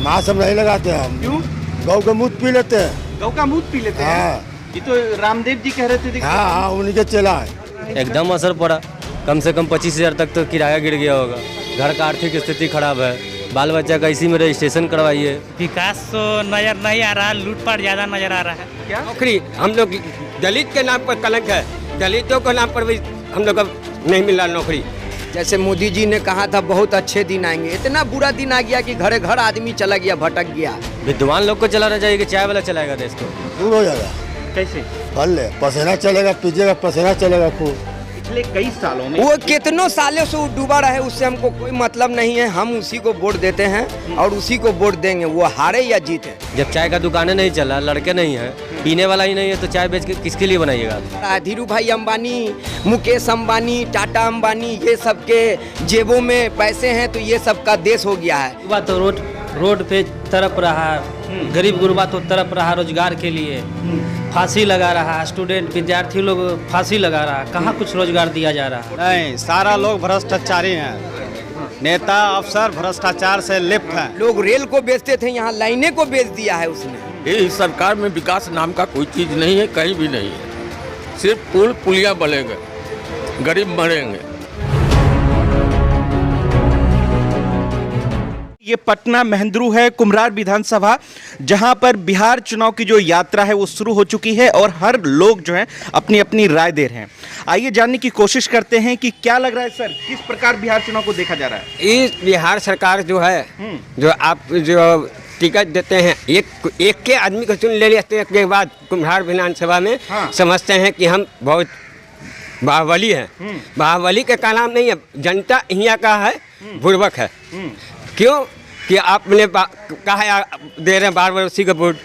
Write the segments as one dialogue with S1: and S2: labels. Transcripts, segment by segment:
S1: मांस हम नहीं लगाते हैं हम।
S2: क्यों?
S1: गौ का मूत पी लेते हैं।
S2: गौ का मूत पी लेते हैं?
S1: हाँ
S2: ये तो रामदेव जी कह रहे थे। देखिए।
S1: हाँ हाँ, उन्हीं के चला है।
S3: एकदम असर पड़ा। कम से कम 25,000 तक तो किराया गिर गया होगा। घर का आर्थिक स्थिति खराब है, बाल बच्चा का इसी में रजिस्ट्रेशन करवाइए।
S4: विकास तो नजर नहीं आ रहा, लूटपाट ज्यादा नजर आ रहा है।
S2: क्या?
S5: नौकरी हम लोग दलित के नाम पर कलंक है, दलितों के नाम पर भी हम लोग को नहीं मिल रहा नौकरी।
S6: जैसे मोदी जी ने कहा था बहुत अच्छे दिन आएंगे, इतना बुरा दिन आ गया कि घरे घर आदमी चला गया, भटक गया।
S3: विद्वान लोग को चलाना चाहिए कि चाय वाला चलाएगा देश को?
S1: दूर हो जाएगा।
S2: कैसे?
S1: फल ले, पसीना चलेगा, पीजिएगा, पसीना चलेगा खूब।
S2: पिछले कई सालों में
S6: वो कितनों सालों से वो डूबा रहे, उससे हमको कोई मतलब नहीं है। हम उसी को वोट देते हैं और उसी को वोट देंगे, वो हारे या जीते।
S3: जब चाय का दुकानें नहीं चला, लड़के नहीं है, पीने वाला ही नहीं है, तो चाय बेच के किसके लिए बनाइएगा?
S6: धीरू भाई अंबानी, मुकेश अंबानी, टाटा अंबानी, ये सब के जेबों में पैसे हैं, तो ये सब का देश हो गया है।
S4: युवा तो रोड पे तड़प रहा, गरीब गुरबा तो तड़प रहा रोजगार के लिए, फांसी लगा रहा, स्टूडेंट विद्यार्थी लोग फांसी लगा रहा, कहाँ कुछ रोजगार दिया जा रहा?
S7: नहीं, सारा लोग भ्रष्टाचारी हैं। नेता अफसर भ्रष्टाचार से लिप्त हैं।
S6: लोग रेल को बेचते थे, यहाँ लाइनें को बेच दिया है उसने।
S8: इस सरकार में विकास नाम का कोई चीज़ नहीं है, कहीं भी नहीं है। सिर्फ पुल पुलिया बनेंगे, गरीब मरेंगे।
S2: ये पटना महेंद्रू है, कुम्हरार विधानसभा, जहां पर बिहार चुनाव की जो यात्रा है वो शुरू हो चुकी है और हर लोग जो हैं अपनी अपनी राय दे रहे हैं। आइए जानने की कोशिश करते हैं कि क्या लग रहा है सर, किस प्रकार बिहार चुनाव को देखा जा रहा है?
S5: इस बिहार सरकार जो है, जो आप जो टिकट देते हैं, एक के आदमी को चुन ले लेते हैं के बाद कुम्हार विधानसभा में समझते हैं कि हम बहुत बाहुबली हैं। बाहुबली का नाम नहीं है, जनता यहाँ का है, बुर्बक है। क्यों कि आपने कहा है दे रहे हैं बार बार उसी का वोट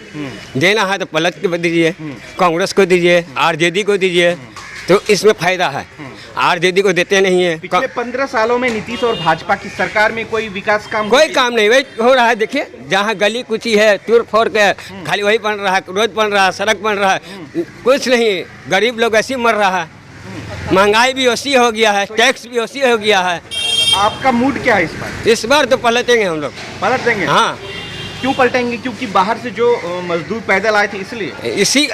S5: देना है, तो पलट के दीजिए, कांग्रेस को दीजिए, आरजेडी को दीजिए, तो इसमें फायदा है। आरजेडी को देते नहीं है।
S2: पिछले 15 सालों में नीतीश और भाजपा की सरकार में कोई विकास काम
S5: कोई काम नहीं वही हो रहा है। देखिए जहाँ गली कुची है, तोड़ फोड़ के खाली वही बन रहा है, रोड बन रहा है, सड़क बन रहा है, कुछ नहीं। गरीब लोग ऐसे मर रहा है, महंगाई भी वैसी हो गया है, टैक्स भी वैसी हो गया है।
S2: आपका मूड क्या है इस बार?
S5: इस बार तो पलटेंगे हम लोग।
S2: पलट देंगे?
S5: हाँ।
S2: क्यों पलटेंगे? क्योंकि बाहर से जो मजदूर पैदल आए थे इसलिए?
S5: इसी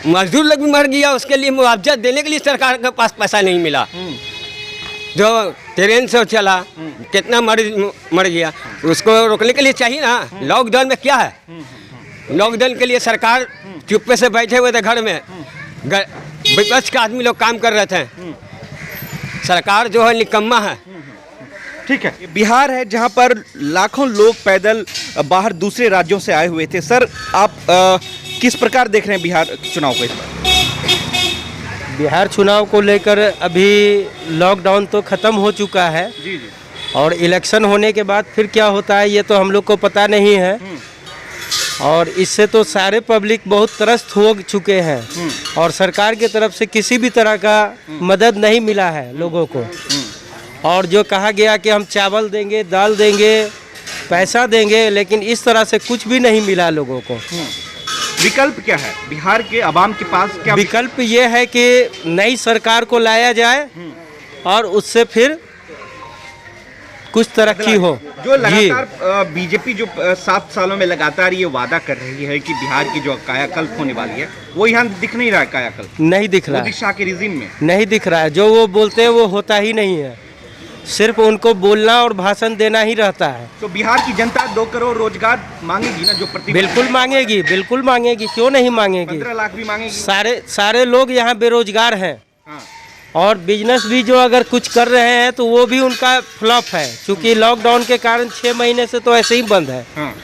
S5: मजदूर लोग भी मर गया, उसके लिए मुआवजा देने के लिए सरकार के पास पैसा नहीं मिला। जो ट्रेन से चला, कितना मर गया, उसको रोकने के लिए चाहिए ना। लॉकडाउन में क्या है, लॉकडाउन के लिए सरकार चुप्पे से बैठे हुए थे घर में, विपक्ष के आदमी लोग काम कर रहे थे। सरकार जो है निकम्मा है।
S2: ठीक है, बिहार है जहां पर लाखों लोग पैदल बाहर दूसरे राज्यों से आए हुए थे। सर आप किस प्रकार देख रहे हैं बिहार चुनाव को इस बार?
S4: बिहार चुनाव को लेकर अभी लॉकडाउन तो खत्म हो चुका है
S2: जी।
S4: और इलेक्शन होने के बाद फिर क्या होता है ये तो हम लोग को पता नहीं है। और इससे तो सारे पब्लिक बहुत त्रस्त हो चुके हैं और सरकार की तरफ से किसी भी तरह का मदद नहीं मिला है लोगों को। और जो कहा गया कि हम चावल देंगे, दाल देंगे, पैसा देंगे, लेकिन इस तरह से कुछ भी नहीं मिला लोगों को।
S2: विकल्प क्या है बिहार के अवाम के पास? क्या
S4: विकल्प ये है कि नई सरकार को लाया जाए और उससे फिर कुछ तरक्की हो।
S2: जो लगातार बीजेपी जो 7 सालों में लगातार ये वादा कर रही है कि बिहार की जो कायाकल्प होने वाली है, वो यहाँ दिख नहीं रहा है। कायाकल्प
S4: नहीं दिख रहा है,
S2: मोदी शाह के रिजीम में
S4: नहीं दिख रहा है। जो वो बोलते हैं वो होता ही नहीं है, सिर्फ उनको बोलना और भाषण देना ही रहता है।
S2: तो बिहार की जनता 2 करोड़ रोजगार मांगेगी ना, जो प्रति
S4: बिल्कुल मांगेगी, बिल्कुल मांगेगी, क्यों नहीं मांगेगी।
S2: 15 लाख भी मांगेगी।
S4: सारे लोग यहाँ बेरोजगार हैं।
S2: हाँ।
S4: और बिजनेस भी जो अगर कुछ कर रहे हैं तो वो भी उनका फ्लॉप है, क्योंकि लॉकडाउन के कारण 6 महीने से तो ऐसे ही बंद है।
S2: हाँ।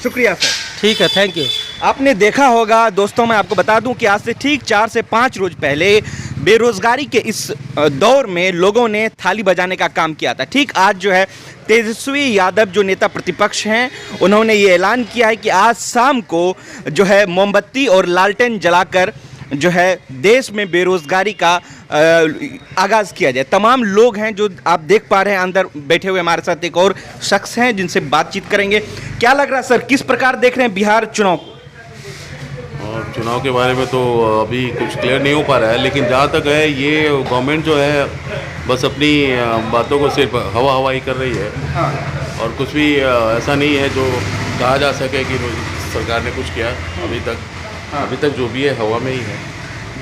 S2: शुक्रिया सर।
S4: ठीक है, थैंक यू।
S2: आपने देखा होगा दोस्तों, मैं आपको बता दूं कि आज से ठीक 4 से 5 रोज पहले बेरोजगारी के इस दौर में लोगों ने थाली बजाने का काम किया था। ठीक आज जो है तेजस्वी यादव जो नेता प्रतिपक्ष हैं, उन्होंने ये ऐलान किया है कि आज शाम को जो है मोमबत्ती और लालटेन जलाकर जो है देश में बेरोजगारी का आगाज़ किया जाए। तमाम लोग हैं जो आप देख पा रहे हैं अंदर बैठे हुए। हमारे साथ एक और शख्स हैं जिनसे बातचीत करेंगे। क्या लग रहा है सर, किस प्रकार देख रहे हैं बिहार चुनाव?
S9: चुनाव के बारे में तो अभी कुछ क्लियर नहीं हो पा रहा है, लेकिन जहाँ तक है ये गवर्नमेंट जो है बस अपनी बातों को सिर्फ हवा हवाई कर रही है। और कुछ भी ऐसा नहीं है जो कहा जा सके कि सरकार ने कुछ किया अभी तक जो भी है हवा में ही है।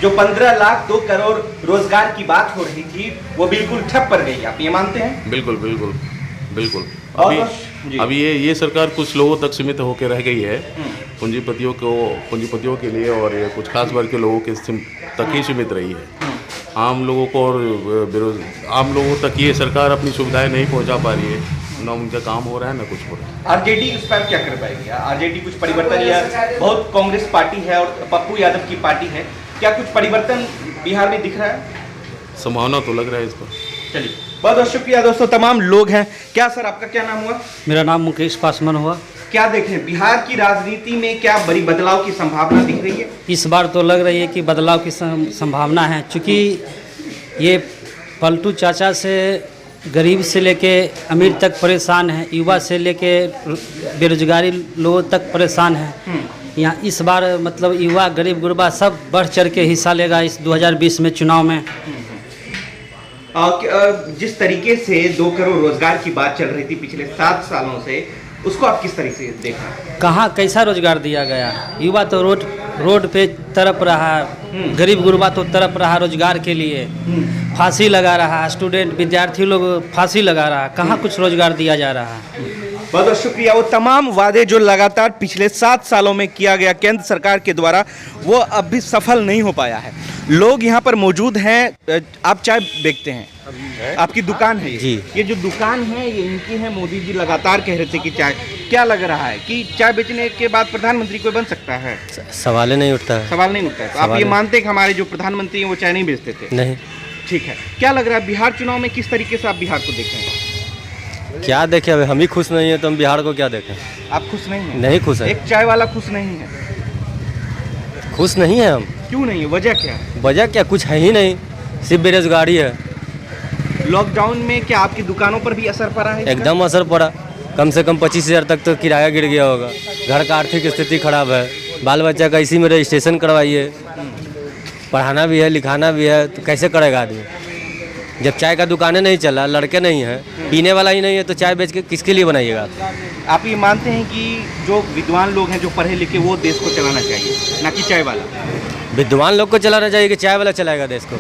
S2: जो 15 लाख 2 करोड़ रोजगार की बात हो रही थी वो बिल्कुल ठप पड़ गई, आप ये मानते हैं?
S9: बिल्कुल बिल्कुल बिल्कुल।
S2: और
S9: अभी ये सरकार कुछ लोगों तक सीमित होकर रह गई है, पूंजीपतियों के लिए, और ये कुछ खास वर्ग के लोगों के तक ही सीमित रही है। आम लोगों को और आम लोगों तक ये सरकार अपनी सुविधाएं नहीं पहुंचा पा रही है, ना उनका काम हो रहा है ना कुछ हो रहा है।
S2: आरजेडी इस पर क्या कर पाएगी? आरजेडी कुछ परिवर्तन, या बहुत कांग्रेस पार्टी है और पप्पू यादव की पार्टी है, क्या कुछ परिवर्तन बिहार में दिख रहा है?
S9: संभावना तो लग रहा है इस पर।
S2: चलिए, बहुत बहुत शुक्रिया दोस्तों, तमाम लोग हैं। क्या सर, आपका क्या नाम हुआ?
S10: मेरा नाम मुकेश पासवान हुआ।
S2: क्या देखें, बिहार की राजनीति में क्या बड़ी बदलाव की संभावना दिख रही है?
S10: इस बार तो लग रही है कि बदलाव की संभावना है, क्योंकि ये पलटू चाचा से गरीब से लेके अमीर तक परेशान है, युवा से लेके बेरोजगारी लोगों तक परेशान है। यहाँ इस बार मतलब युवा गरीब गुरबा सब बढ़ चढ़ के हिस्सा लेगा इस 2020 में चुनाव में।
S2: जिस तरीके से 2 करोड़ रोजगार की बात चल रही थी पिछले 7 सालों से, उसको आप किस तरीके से देखा?
S10: कहाँ कैसा रोजगार दिया गया? युवा तो रोड पे तड़प रहा है, गरीब गुरबा तो तड़प रहा रोजगार के लिए, फांसी लगा रहा है, स्टूडेंट विद्यार्थी लोग फांसी लगा रहा है, कहाँ कुछ रोजगार दिया जा रहा है?
S2: बहुत बहुत शुक्रिया। वो तमाम वादे जो लगातार पिछले 7 सालों में किया गया केंद्र सरकार के द्वारा, वो अब भी सफल नहीं हो पाया है। लोग यहाँ पर मौजूद हैं। आप चाय बेचते हैं, आपकी दुकान है
S3: जी।
S2: ये जो दुकान है ये इनकी है। मोदी जी लगातार कह रहे थे कि चाय, क्या लग रहा है कि चाय बेचने के बाद प्रधानमंत्री कोई बन सकता है?
S3: सवाल ही नहीं उठता है।
S2: सवाल नहीं उठता है। तो आप ये मानते हैं कि हमारे जो प्रधानमंत्री हैं वो चाय नहीं बेचते थे?
S3: नहीं।
S2: ठीक है, क्या लग रहा है बिहार चुनाव में किस तरीके से आप बिहार को देखें?
S3: क्या देखें, अभी हम ही खुश नहीं है तो हम बिहार को क्या देखें?
S2: आप खुश नहीं हैं?
S3: नहीं खुश है।
S2: एक चाय वाला खुश नहीं है।
S3: खुश नहीं है हम।
S2: क्यों नहीं है? वजह क्या है?
S3: वजह क्या, कुछ है ही नहीं, सिर्फ बेरोजगारी है।
S2: लॉकडाउन में क्या आपकी दुकानों पर भी असर पड़ा है?
S3: एकदम असर पड़ा। कम से कम 25,000 तक तो किराया गिर गया होगा। घर का आर्थिक स्थिति खराब है, बाल बच्चा का इसी में रजिस्ट्रेशन करवाइए, पढ़ाना भी है लिखाना भी है, तो कैसे करेगा आदमी? जब चाय का दुकानें नहीं चला, लड़के नहीं है, पीने वाला ही नहीं है, तो चाय बेच के किसके लिए बनाइएगा?
S2: आप ये मानते हैं कि जो विद्वान लोग हैं, जो पढ़े लिखे, वो देश को चलाना चाहिए, ना कि चाय वाला?
S3: विद्वान लोग को चलाना चाहिए कि चाय वाला चलाएगा देश को?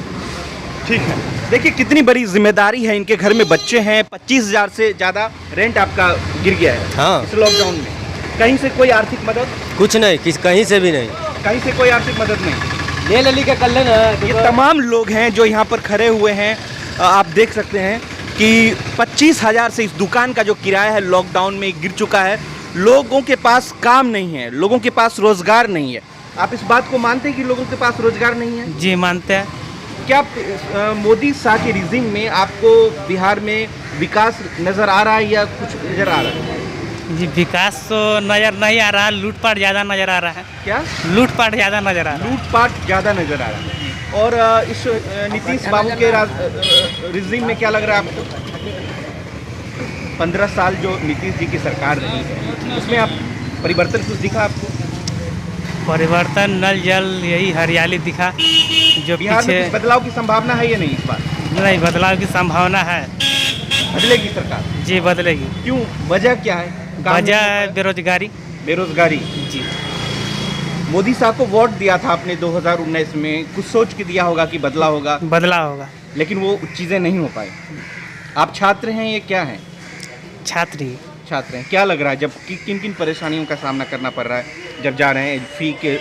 S2: ठीक है, देखिए कितनी बड़ी जिम्मेदारी है। इनके घर में बच्चे हैं, 25,000 से ज़्यादा रेंट आपका गिर गया है।
S3: हाँ।
S2: इस लॉकडाउन में कहीं से कोई आर्थिक मदद?
S3: कुछ नहीं, कहीं से भी नहीं,
S2: कहीं से कोई आर्थिक मदद नहीं।
S3: ले ली के कर लेना।
S2: ये तमाम लोग हैं जो यहाँ पर खड़े हुए हैं। आप देख सकते हैं कि 25,000 से इस दुकान का जो किराया है लॉकडाउन में गिर चुका है। लोगों के पास काम नहीं है, लोगों के पास रोजगार नहीं है। आप इस बात को मानते हैं कि लोगों के पास रोजगार नहीं है?
S4: जी मानते हैं।
S2: क्या मोदी शाह के रिजिम में आपको बिहार में विकास नज़र आ रहा है या कुछ नज़र आ रहा है?
S4: जी विकास तो नज़र नहीं आ रहा है, लूटपाट ज़्यादा नज़र आ रहा है।
S2: क्या?
S4: लूटपाट ज़्यादा नज़र आ रहा है।
S2: लूटपाट ज़्यादा नज़र आ रहा है। और इस नीतीश बाबू के रिजिम में क्या लग रहा है आपको? 15 साल जो नीतीश जी की सरकार रही है, उसमें आप परिवर्तन कुछ दिखा आपको?
S4: परिवर्तन, नल जल, यही हरियाली दिखा। जो
S2: बिहार में कुछ बदलाव की संभावना है या नहीं इस बार?
S4: नहीं, बदलाव की संभावना है।
S2: बदलेगी सरकार?
S4: जी बदलेगी।
S2: क्यों, वजह क्या है?
S4: वजह बेरोजगारी।
S2: बेरोजगारी जी। मोदी साहब को वोट दिया था आपने 2019 में, कुछ सोच के दिया होगा कि बदलाव होगा।
S4: बदलाव होगा,
S2: लेकिन वो चीज़ें नहीं हो पाई। आप छात्र हैं, ये क्या हैं?
S4: छात्र
S2: हैं। क्या लग रहा है, जब किन किन परेशानियों का सामना करना पड़ रहा है जब जा रहे हैं?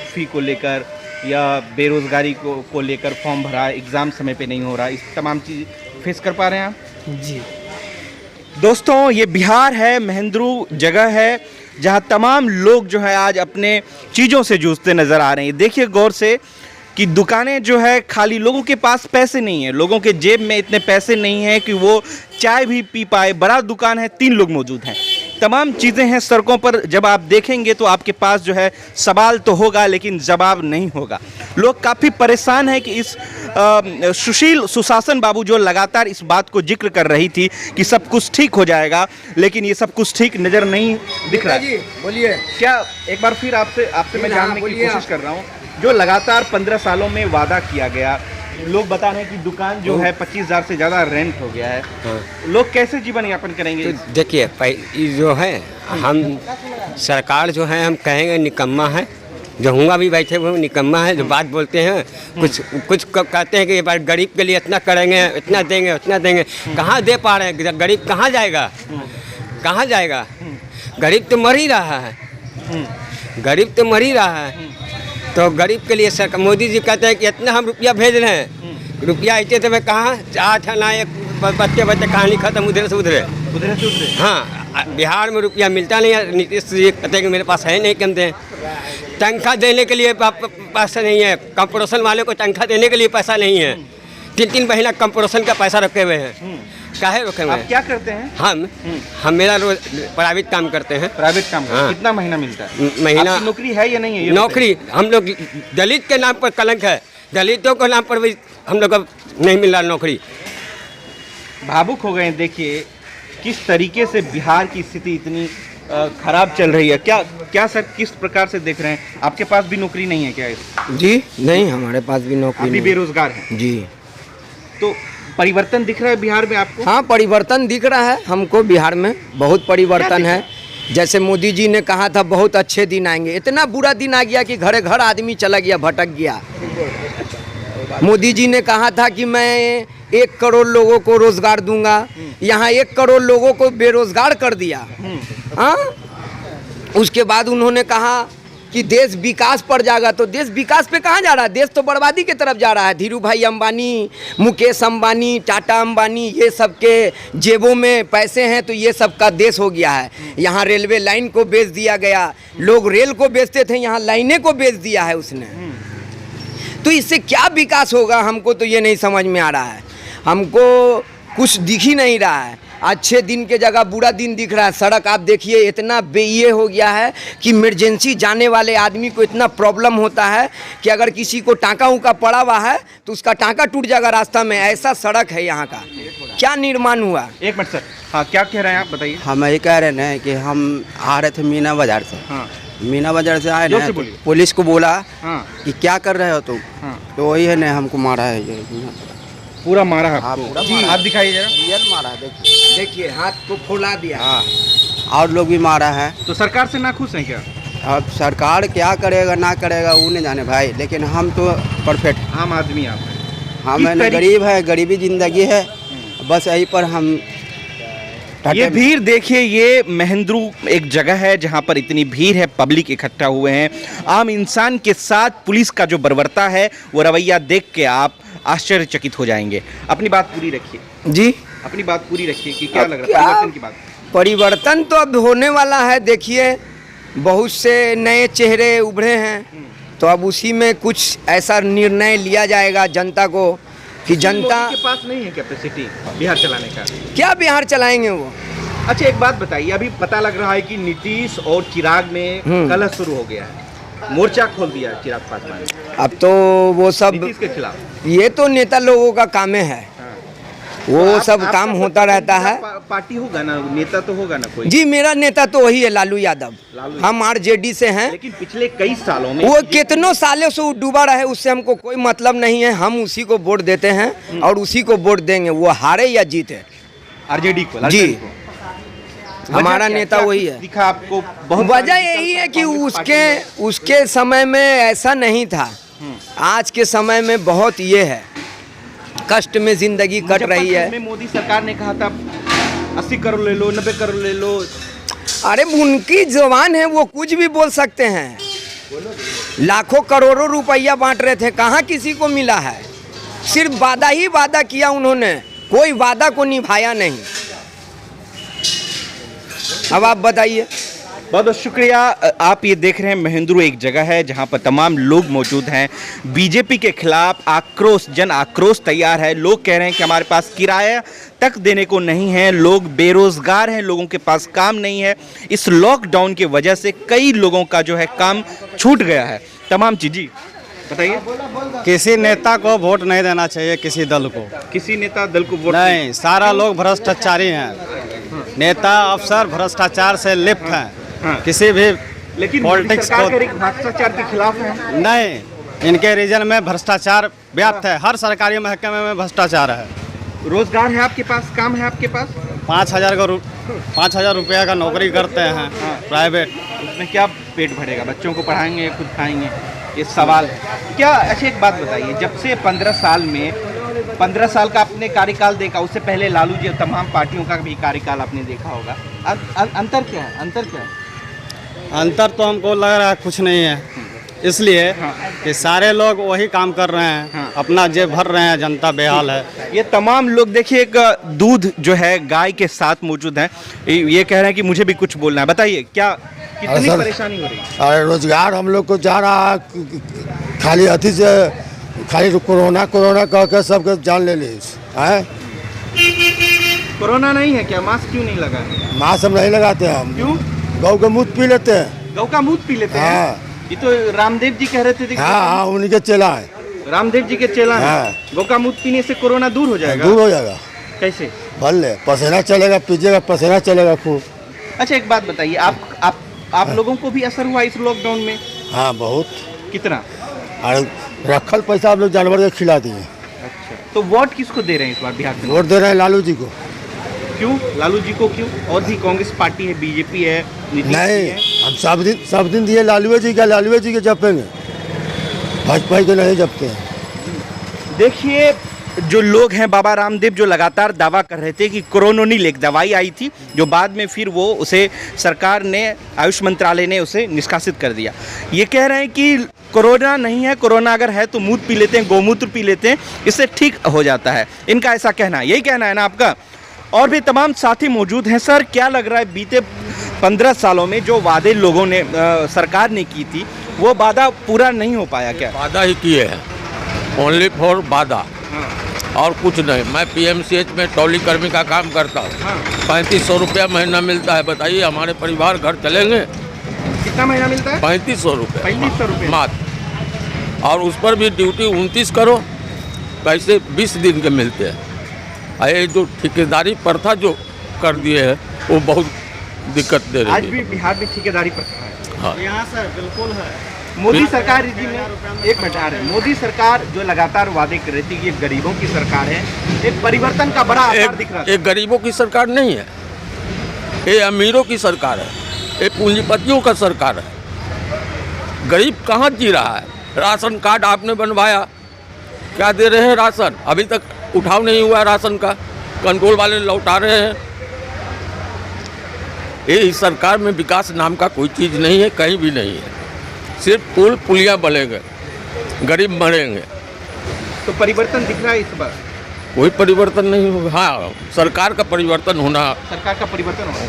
S2: फ़ी को लेकर या बेरोज़गारी को लेकर फॉर्म भरा, एग्ज़ाम समय पे नहीं हो रहा, इस तमाम चीज़ फेस कर पा रहे हैं आप?
S4: जी।
S2: दोस्तों, ये बिहार है, महेंद्रू जगह है जहाँ तमाम लोग जो है आज अपने चीज़ों से जूझते नज़र आ रहे हैं। देखिए गौर से कि दुकानें जो है खाली, लोगों के पास पैसे नहीं है, लोगों के जेब में इतने पैसे नहीं हैं कि वो चाय भी पी पाए। बड़ा दुकान है, 3 लोग मौजूद हैं, तमाम चीज़ें हैं सड़कों पर। जब आप देखेंगे तो आपके पास जो है सवाल तो होगा लेकिन जवाब नहीं होगा। लोग काफ़ी परेशान हैं कि इस सुशील सुशासन बाबू जो लगातार इस बात को जिक्र कर रही थी कि सब कुछ ठीक हो जाएगा, लेकिन ये सब कुछ ठीक नज़र नहीं दिख रहा है।
S6: बोलिए।
S2: क्या एक बार फिर आपसे मैं जानने की कोशिश कर रहा हूँ, जो लगातार 15 सालों में वादा किया गया लोग बता रहे हैं कि दुकान जो है 25,000 से ज़्यादा रेंट हो गया है। लोग कैसे जीवन यापन करेंगे?
S5: तो देखिए ये जो है हम सरकार जो है हम कहेंगे निकम्मा है, जो हुआ भी बैठे हुए निकम्मा है, जो बात बोलते हैं कुछ कहते हैं कि ये बार गरीब के लिए इतना करेंगे, इतना देंगे, उतना देंगे, कहाँ दे पा रहे हैं? गरीब कहाँ जाएगा? कहाँ जाएगा? गरीब तो मर ही रहा है, गरीब तो मर ही रहा है। तो गरीब के लिए सरकार मोदी जी कहते हैं कि इतना हम रुपया भेज रहे हैं, रुपया ऐसे तो मैं कहाँ 8 आना एक बच्चे कहानी खत्म उधर से उधरे। हाँ, बिहार में रुपया मिलता नहीं है। नीतीश जी कहते हैं कि मेरे पास है नहीं, कम दें। तनख्वाह देने के लिए पैसा नहीं है, कॉर्पोरेशन वाले को तनख्वाह देने के लिए पैसा नहीं है। 3 महीना कॉर्पोरेशन का पैसा रखे हुए हैं, काहे रखे हुए हैं?
S2: आप क्या करते हैं?
S5: हम मेरा रोज प्राइवेट काम करते हैं।
S2: प्राइवेट काम? कितना महीना मिलता है?
S5: महीना
S2: नौकरी है या नहीं है?
S5: नौकरी हम लोग दलित के नाम पर कलंक है, दलितों के नाम पर भी हम लोग को नहीं मिल रहा नौकरी।
S2: भावुक हो गए। देखिए किस तरीके से बिहार की स्थिति इतनी खराब चल रही है। क्या सर किस प्रकार से देख रहे हैं? आपके पास भी नौकरी नहीं है क्या?
S6: जी नहीं, हमारे पास भी नौकरी
S2: नहीं, बेरोजगार है
S6: जी।
S2: तो परिवर्तन दिख रहा है बिहार में आपको?
S6: हाँ, परिवर्तन दिख रहा है हमको, बिहार में बहुत परिवर्तन है। जैसे मोदी जी ने कहा था बहुत अच्छे दिन आएंगे, इतना बुरा दिन आ गया कि घरे घर आदमी चला गया, भटक गया। मोदी जी ने कहा था कि मैं 1 करोड़ लोगों को रोजगार दूंगा, यहाँ 1 करोड़ लोगों को बेरोजगार कर दिया। हाँ, उसके बाद उन्होंने कहा कि देश विकास पर जाएगा, तो देश विकास पे कहाँ जा रहा है? देश तो बर्बादी की तरफ जा रहा है। धीरू भाई अंबानी, मुकेश अंबानी, टाटा अंबानी, ये सब के जेबों में पैसे हैं, तो ये सब का देश हो गया है। यहाँ रेलवे लाइन को बेच दिया गया, लोग रेल को बेचते थे, यहाँ लाइनें को बेच दिया है उसने। तो इससे क्या विकास होगा, हमको तो ये नहीं समझ में आ रहा है। हमको कुछ दिख ही नहीं रहा है। अच्छे दिन के जगह बुरा दिन दिख रहा है। सड़क आप देखिए इतना ये हो गया है कि इमरजेंसी जाने वाले आदमी को इतना प्रॉब्लम होता है कि अगर किसी को टाँका उका पड़ा हुआ है तो उसका टाँका टूट जाएगा रास्ता में, ऐसा सड़क है यहाँ का। क्या निर्माण हुआ?
S2: एक मिनट सर, हाँ क्या कह रहे हैं आप, बताइए।
S11: हम यही कह रहे हैं कि हम आ रहे थे मीना बाजार से।
S2: हाँ।
S11: मीना बाजार से आए ना, तो पुलिस को बोला कि क्या कर रहे हो तुम? तो वही है ना, हमको मारा है ये
S2: पूरा मारा है आपको? जी, आप दिखाइए जरा।
S11: रियल मारा,
S6: देखिए हाथ को फुला दिया।
S11: हाँ, और लोग भी मारा है।
S2: तो सरकार से नाखुश हैं क्या?
S11: अब सरकार क्या करेगा ना करेगा वो नहीं जाने भाई, लेकिन हम तो परफेक्ट
S2: आम आदमी आप हैं।
S11: हम गरीब है, गरीबी जिंदगी है, बस यही पर हम।
S2: ये भीड़ देखिए, ये महेंद्रू एक जगह है जहां पर इतनी भीड़ है, पब्लिक इकट्ठा हुए हैं। आम इंसान के साथ पुलिस का जो बर्बरता है, वो रवैया देख के आप आश्चर्यचकित हो जाएंगे। अपनी बात पूरी रखिए
S6: जी,
S2: अपनी बात पूरी रखिए कि क्या लग रहा है परिवर्तन की बात?
S6: परिवर्तन तो अब होने वाला है। देखिए बहुत से नए चेहरे उभरे हैं, तो अब उसी में कुछ ऐसा निर्णय लिया जाएगा जनता को कि जनता
S2: के पास नहीं है कैपेसिटी बिहार चलाने का।
S6: क्या बिहार चलाएंगे वो?
S2: अच्छा एक बात बताइए, अभी पता लग रहा है कि नीतीश और चिराग में कलह शुरू हो गया है, मोर्चा खोल दिया चिराग पासवान ने।
S6: अब तो वो सब
S2: नीतीश के खिलाफ,
S6: ये तो नेता लोगों का काम है। वो
S2: तो
S6: सब काम होता रहता है।
S2: पार्टी होगा ना, नेता तो होगा ना कोई?
S6: जी, मेरा नेता तो वही है, लालू यादव। हम आरजेडी से हैं।
S2: लेकिन पिछले कई सालों में
S6: वो कितनों सालों से वो डूबा रहे, उससे हमको कोई मतलब नहीं है। हम उसी को वोट देते हैं और उसी को वोट देंगे, वो हारे या जीते।
S2: आरजेडी को?
S6: जी, हमारा नेता वही है।
S2: दिखा आपको? बहुत
S6: वजह यही है कि उसके समय में ऐसा नहीं था। आज के समय में बहुत ये है, कष्ट में जिंदगी कट रही है।
S2: मोदी सरकार ने कहा था 80 करोड़ ले लो, 90 करोड़ ले लो।
S6: अरे उनकी जवान है, वो कुछ भी बोल सकते हैं। लाखों करोड़ों रुपया बांट रहे थे, कहाँ किसी को मिला है? सिर्फ वादा ही वादा किया उन्होंने, कोई वादा को निभाया नहीं। अब आप बताइए।
S2: बहुत बहुत शुक्रिया। आप ये देख रहे हैं महेंद्रू एक जगह है जहां पर तमाम लोग मौजूद हैं। बीजेपी के खिलाफ आक्रोश, जन आक्रोश तैयार है। लोग कह रहे हैं कि हमारे पास किराया तक देने को नहीं है, लोग बेरोजगार हैं, लोगों के पास काम नहीं है। इस लॉकडाउन की वजह से कई लोगों का जो है काम छूट गया है। तमाम चीज़ें बताइए।
S7: किसी नेता को वोट नहीं देना चाहिए, किसी दल को,
S2: किसी नेता दल को वोट
S7: नहीं। सारा लोग भ्रष्टाचारी हैं, नेता अफसर भ्रष्टाचार से लिप्त हैं। किसी भी
S2: लेकिन
S7: पॉलिटिक्स
S2: सरकार भ्रष्टाचार के खिलाफ है।
S7: नहीं, इनके रीजन में भ्रष्टाचार व्याप्त है, हर सरकारी महकमे में भ्रष्टाचार है।
S2: रोजगार है आपके पास, काम है आपके पास?
S7: 5,000 रुपया का नौकरी करते हैं प्राइवेट।
S2: उसमें क्या पेट भरेगा? बच्चों को पढ़ाएंगे, खुद खाएंगे? ये सवाल है क्या? अच्छा एक बात बताइए, जब से 15 साल का आपने कार्यकाल देखा, उससे पहले लालू जी और तमाम पार्टियों का भी कार्यकाल आपने देखा होगा, अंतर क्या है?
S7: अंतर तो हमको लग रहा है कुछ नहीं है, इसलिए कि सारे लोग वही काम कर रहे हैं, अपना जेब भर रहे हैं, जनता बेहाल है।
S2: ये तमाम लोग देखिए, एक दूध जो है गाय के साथ मौजूद हैं, ये कह रहे हैं कि मुझे भी कुछ बोलना है। बताइए क्या कितनी परेशानी हो रही है?
S1: अरे रोजगार हम लोग को जा रहा है, खाली अति से खाली कोरोना कह के सबके जान ले ली है।
S2: कोरोना नहीं है क्या? मास्क क्यों नहीं लगा?
S1: मास्क हम नहीं लगाते हैं। हम
S2: क्यों?
S1: गौ का मूत पी लेते हैं।
S2: गौ का मूत पी लेते हैं?
S1: हाँ।
S2: ये तो रामदेव जी कह रहे थे।
S1: हाँ, उनके चेला है।
S2: रामदेव जी के चेला है।
S1: हाँ।
S2: गौ का मूत पीने से कोरोना दूर हो जाएगा?
S1: दूर हो जाएगा।
S2: कैसे?
S1: भर ले, पसीना चलेगा, पीजिएगा, पसीना चलेगा खूब।
S2: अच्छा एक बात बताइए, आप लोगों को भी असर हुआ इस लॉकडाउन में?
S1: हाँ बहुत।
S2: कितना?
S1: और रखल पैसा आप लोग जानवर के खिला दिए।
S2: अच्छा, तो वोट किसको दे रहे हैं इस बार बिहार में?
S1: वोट दे रहे हैं लालू जी को।
S2: क्यों लालू जी को? क्यों? और भी कांग्रेस पार्टी है, बीजेपी है, नीतीश
S1: नहीं,
S2: है।
S1: हम सब दिन दिए लालू जी के जपेंगे, भाजपा के नहीं जपते हैं।
S2: देखिए जो लोग हैं, बाबा रामदेव जो लगातार दावा कर रहे थे कि कोरोनिल एक दवाई आई थी, जो बाद में फिर वो उसे सरकार ने, आयुष मंत्रालय ने उसे निष्कासित कर दिया। ये कह रहे हैं कि कोरोना नहीं है, कोरोना अगर है तो मूत्र पी लेते हैं, गौमूत्र पी लेते हैं, इससे ठीक हो जाता है। इनका ऐसा कहना है, यही कहना है ना आपका? और भी तमाम साथी मौजूद हैं। सर क्या लग रहा है, बीते 15 सालों में जो वादे लोगों ने सरकार ने की थी, वो वादा पूरा नहीं हो पाया क्या?
S8: वादा ही किए हैं, ओनली फॉर वादा और कुछ नहीं। मैं PMCH में टॉली कर्मी का काम करता हूँ। 3500 रुपया महीना मिलता है। बताइए हमारे परिवार घर चलेंगे?
S2: कितना महीना मिलता है?
S8: 3500 रुपये।
S2: 3500 रुपये
S8: मात्र, और उस पर भी ड्यूटी 29 करो, पैसे 20 दिन के मिलते हैं। ये जो ठेकेदारी प्रथा जो कर दिए है, वो बहुत दिक्कत दे रही है।
S2: आज भी बिहार में ठेकेदारी प्रथा है।
S8: हाँ,
S7: यहाँ सर बिल्कुल है।
S2: मोदी सरकार एक मिनट आ रहे हैं, मोदी सरकार जो लगातार वादे कर रही थी कि ये गरीबों की सरकार है, एक परिवर्तन का बड़ा आसार दिख रहा है।
S8: ये गरीबों की सरकार नहीं है, ये अमीरों की सरकार है, ये पूंजीपतियों का सरकार है। गरीब कहाँ जी रहा है? राशन कार्ड आपने बनवाया, क्या दे रहे हैं राशन? अभी तक उठाव नहीं हुआ राशन का, कंट्रोल वाले लौटा रहे हैं। ये इस सरकार में विकास नाम का कोई चीज़ नहीं है, कहीं भी नहीं है। सिर्फ पुल पुलियाँ बनेंगे, गरीब मरेंगे।
S2: तो परिवर्तन दिख रहा है इस बार?
S8: कोई परिवर्तन नहीं होगा। हाँ, सरकार का परिवर्तन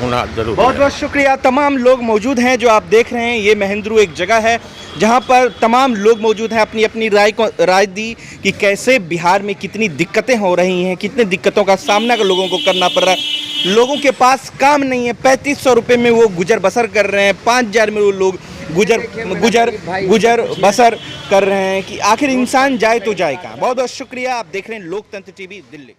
S8: होना जरूर।
S2: बहुत बहुत शुक्रिया। तमाम लोग मौजूद हैं जो आप देख रहे हैं। ये महेंद्रू एक जगह है जहां पर तमाम लोग मौजूद हैं, अपनी अपनी राय दी कि कैसे बिहार में कितनी दिक्कतें हो रही हैं, कितनी दिक्कतों का सामना लोगों को करना पड़ रहा है। लोगों के पास काम नहीं है, 3500 रुपये में वो गुजर बसर कर रहे हैं, 5000 में वो लोग गुजर बसर कर रहे हैं कि आखिर इंसान जाए तो जाए कहाँ। बहुत बहुत शुक्रिया। आप देख रहे हैं लोकतंत्र TV दिल्ली।